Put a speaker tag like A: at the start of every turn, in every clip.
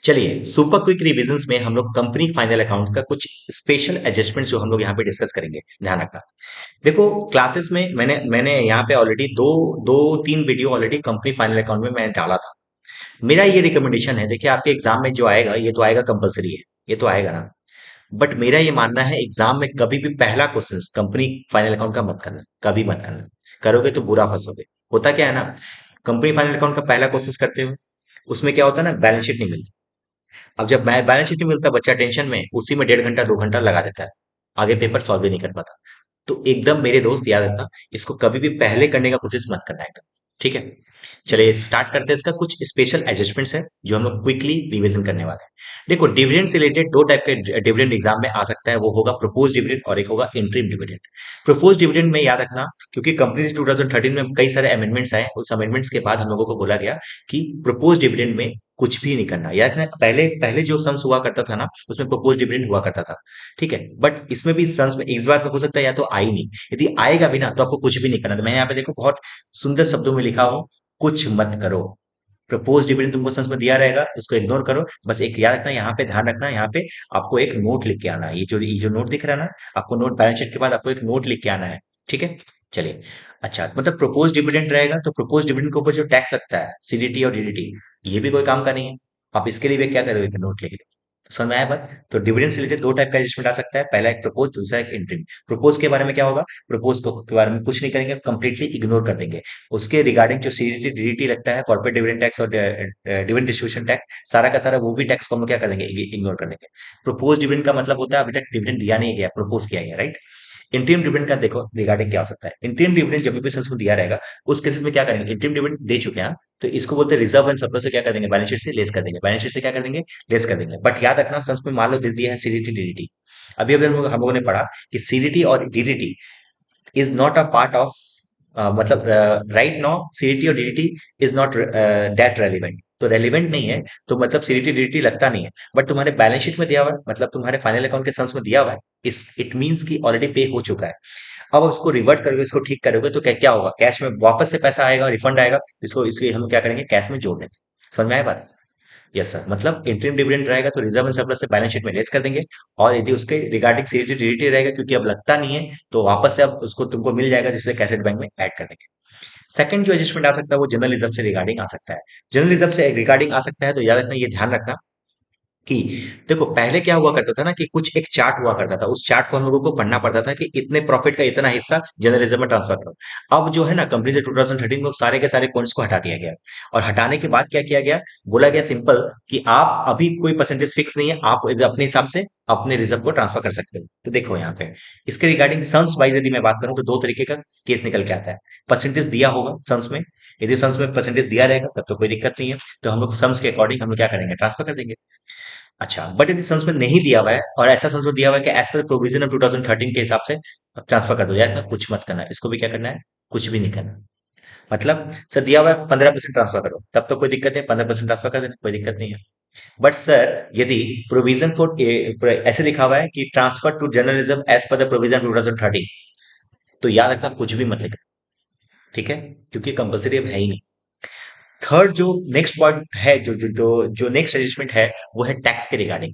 A: चलिए super quick revisions में हम लोग कंपनी फाइनल अकाउंट्स का कुछ स्पेशल एडजस्टमेंट्स जो हम लोग यहाँ पे डिस्कस करेंगे, ध्यान रखना। देखो क्लासेस में मैंने मैंने यहाँ पे ऑलरेडी दो दो तीन video already company final account में मैंने डाला था। मेरा ये रिकमेंडेशन है, देखिए आपके एग्जाम में जो आएगा ये तो आएगा कंपलसरी है, ये तो आएगा ना। बट मेरा ये मानना है एग्जाम में कभी भी पहला क्वेश्चन कंपनी फाइनल अकाउंट का मत करना, कभी मत करना। करोगे तो बुरा फंसोगे। होता क्या है ना, कंपनी फाइनल अकाउंट का पहला क्वेश्चन करते हो, उसमें क्या होता है ना, बैलेंस शीट नहीं मिलती। अब जब बैलेंस शीट नहीं मिलता, बच्चा टेंशन में उसी में 1.5 घंटा 2 घंटा लगा देता है, आगे पेपर सॉल्व भी नहीं कर पाता। तो एकदम मेरे दोस्त याद रखना, इसको कभी भी पहले करने का कोशिश मत करना एकदम। ठीक है, चलिए स्टार्ट करते हैं। इसका कुछ स्पेशल एडजस्टमेंट्स है जो हम लोग क्विकली रिवीजन करने वाले हैं। देखो डिविडेंड से रिलेटेड दो टाइप के डिविडेंड एग्जाम में आ सकता है, वो होगा प्रोपोज डिविडेंड और एक होगा इंटरिम डिविडेंड। प्रोपोज डिविडेंड में याद रखना, क्योंकि कंपनी 2013 में कई सारे अमेंडमेंट्स आए, उस अमेंडमेंट्स के बाद हम लोगों को बोला गया कि प्रोपोज डिविडेंड में कुछ भी नहीं करना। याद रखना, पहले पहले जो सम्स हुआ करता था ना, उसमें प्रोपोज डिविडेंड हुआ करता था। ठीक है, बट इसमें भी सम्स में इस बार तो हो सकता है या तो आई नहीं। यदि आएगा भी ना तो आपको कुछ भी नहीं करना। तो मैं यहाँ पे देखो बहुत सुंदर शब्दों में लिखा हूं, कुछ मत करो। प्रपोज डिविडेंड तुमको सेंस में दिया रहेगा, उसको इग्नोर करो। बस एक याद रखना, यहाँ पे ध्यान रखना, यहाँ पे आपको एक नोट लिख के आना है। ये जो नोट दिख रहा है ना, आपको नोट बैलेंस शीट के बाद आपको एक नोट लिख के आना है। ठीक है, चलिए। अच्छा, मतलब प्रोपोज डिविडेंड रहेगा तो प्रोपोज डिविडेंड के ऊपर जो टैक्स लगता है, सीडीटी और डीडीटी, ये भी कोई काम का नहीं है। आप इसके लिए भी क्या करोगे कि नोट लिख लो। समझ में आया बात? तो डिविडेंड से रिलेटेड दो टाइप का एडजस्टमेंट आ सकता है, पहला एक प्रपोज, दूसरा एक इंटरिम। प्रपोज के बारे में क्या होगा, प्रपोज को के बारे में कुछ नहीं करेंगे, कंप्लीटली इग्नोर कर देंगे। उसके रिगार्डिंग जो सीडीटी डीडीटी लगता है, कॉर्पोरेट डिविडेंड टैक्स और डिविडेंड डिस्ट्रीब्यूशन टैक्स, सारा का सारा वो भी टैक्स को हम क्या कर देंगे, इग्नोर कर देंगे। प्रपोज डिविडेंड का मतलब होता है अभी तक डिविडेंड दिया नहीं गया, प्रपोज किया गया, राइट। इंटरिम डिविडेंड का देखो रिगार्डिंग क्या हो सकता है। इंटरिम डिविडेंड जब भी सेंस में दिया रहेगा, उस केसेस में क्या करेंगे, इंटरिम डिविडेंड दे चुके हैं तो इसको बोलते हैं रिजर्व एंड सरप्लस से क्या कर देंगे, बैलेंस शीट से लेस कर देंगे। बैलेंस शीट से क्या कर देंगे, लेस कर देंगे। बट याद रखना, संस में मान लो दे दिया है सीडीटी डीडीटी। अभी अभी हम लोगों ने पढ़ा कि सीडीटी और DDT is not a part of, मतलब राइट नाउ सीडीटी और DDT is not that relevant. तो रेलिवेंट नहीं है, तो मतलब सीडीटी डीडीटी लगता नहीं है। बट तुम्हारे बैलेंस शीट में दिया हुआ है, मतलब तुम्हारे फाइनल अकाउंट के संस में दिया हुआ है, इस इट मींस कि ऑलरेडी पे हो चुका है। अब उसको रिवर्ट करोगे, इसको ठीक करोगे तो क्या क्या होगा, कैश में वापस से पैसा आएगा, रिफंड आएगा। इसको इसलिए हम क्या करेंगे, कैश में जोड़ देंगे। समझ में आया बात? यस सर, मतलब इंटरिम डिविडेंड रहेगा तो रिजर्व एंड सरप्लस से बैलेंस शीट में लेस कर देंगे। और यदि उसके रिगार्डिंग सीडीटी डीडीटी रहेगा, क्योंकि अब लगता नहीं है, तो वापस से अब उसको तुमको मिल जाएगा, जिससे कैसेट बैंक में ऐड कर देंगे। सेकंड जो एडजस्टमेंट आ सकता है वो जनरल रिजर्व से रिगार्डिंग आ सकता है। जनरल रिजर्व से रिगार्डिंग आ सकता है तो याद रखना, ये ध्यान रखना कि देखो पहले क्या हुआ करता था ना, कि कुछ एक चार्ट हुआ करता था, उस चार्ट को हम लोगों को पढ़ना पड़ता था कि इतने प्रॉफिट का इतना हिस्सा जर्नलिज्म में ट्रांसफर करो। अब जो है ना, कंपनी से 2013 में सारे के सारे पॉइंट्स को हटा दिया गया। और हटाने के बाद क्या किया गया, बोला गया सिंपल कि आप अभी कोई परसेंटेज फिक्स नहीं है, आप अपने हिसाब से अपने रिजर्व को ट्रांसफर कर सकते हो। तो देखो यहाँ पे इसके रिगार्डिंग सन्स वाइज यदि मैं बात करूं तो दो तरीके का केस निकल के आता है। परसेंटेज दिया होगा सन्स में, यदि सन्स में परसेंटेज दिया रहेगा तब तो कोई दिक्कत नहीं है, तो हम लोग सम्स के अकॉर्डिंग हम लोग क्या करेंगे, ट्रांसफर कर देंगे। अच्छा, बट यदि संस्कृत नहीं दिया हुआ है और ऐसा संस्कृत दिया हुआ है कि एज पर प्रोविजन ऑफ 2013 के हिसाब से ट्रांसफर कर दो, या इतना कुछ मत करना, इसको भी क्या करना है, कुछ भी नहीं करना। मतलब सर दिया हुआ है 15% ट्रांसफर करो, तब तो कोई दिक्कत है, 15% ट्रांसफर कर देना, कोई दिक्कत नहीं है। बट सर यदि प्रोविजन फॉर ऐसे लिखा हुआ है कि transfer to journalism as per the provision 2013, तो याद रखना कुछ भी मत लिखना। ठीक है, क्योंकि कंपलसरी अब है ही नहीं। थर्ड जो नेक्स्ट पॉइंट है, जो नेक्स्ट एडजस्टमेंट है, वो है टैक्स के रिगार्डिंग।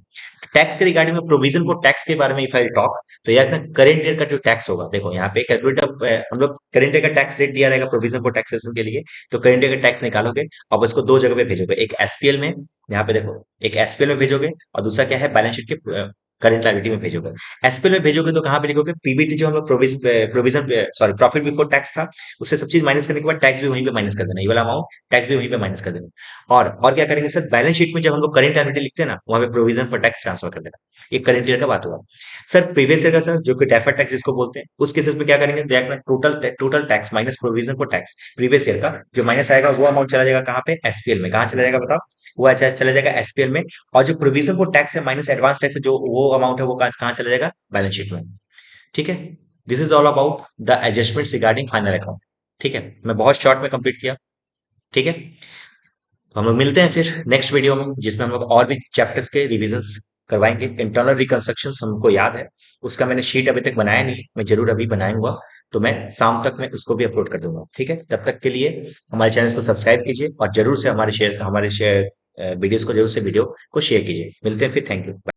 A: टैक्स के रिगार्डिंग में प्रोविजन को टैक्स के बारे में इफ आई टॉक, तो यार ना करेंट ईयर का जो टैक्स होगा, देखो यहाँ पे कैलकुलेटर हम लोग करेंट ईयर का टैक्स रेट दिया रहेगा प्रोविजन को टैक्सेशन के लिए। तो करेंट ईयर का टैक्स निकालोगे, अब उसको दो जगह पे भेजोगे, एक एसपीएल में, यहाँ पे देखो, एक एसपीएल में भेजोगे और दूसरा क्या है, बैलेंस शीट के करंट लायबिलिटी में भेजोगे। एसपीएल में भेजोगे तो कहाँ पे लिखोगे, पीबीटी जो हम लोग provision sorry profit before tax था, उससे सब चीज माइनस करने के बाद टैक्स भी वहीं पे माइनस कर देना, ये वाला अमाउंट टैक्स भी वहीं पे माइनस कर देना। और क्या करेंगे सर, बैलेंस शीट में जब हम लोग करंट लायबिलिटी लिखते हैं ना, वहां पे प्रोविजन फॉर टैक्स ट्रांसफर कर देना। ये करंट ईयर का बात हुआ। सर प्रीवियस ईयर का सर, जो कि डेफर्ड टैक्स जिसको बोलते हैं, उस केसेस में क्या करेंगे, देखना total total tax minus provision for tax previous year का जो माइनस आएगा, वो अमाउंट चला जाएगा कहाँ पे, एसपीएल में। कहाँ चला जाएगा बताओ, वो अच्छा चला जाएगा एसपीएल में। और जो प्रोविजन फॉर टैक्स है माइनस एडवांस टैक्स है, जो वो अमाउंट है, वो कहाँ चला जाएगा, बैलेंस शीट में। ठीक है, this is all about the adjustment regarding final account. ठीक है, मैं बहुत शॉर्ट में कंप्लीट किया। ठीक है, तो हम लोग मिलते हैं फिर नेक्स्ट वीडियो में, जिसमें हम लोग और भी चैप्टर्स के रिविजन्स करवाएंगे। इंटरनल रिकंस्ट्रक्शंस हमको याद है, उसका मैंने शीट अभी तक बनाया नहीं, मैं जरूर अभी बनाऊंगा। तो मैं शाम तक में उसको भी अपलोड कर दूंगा। ठीक है, तब तक के लिए हमारे चैनल को सब्सक्राइब कीजिए और जरूर से हमारे शेयर वीडियोस को जरूर से वीडियो को शेयर कीजिए। मिलते हैं फिर। Thank you.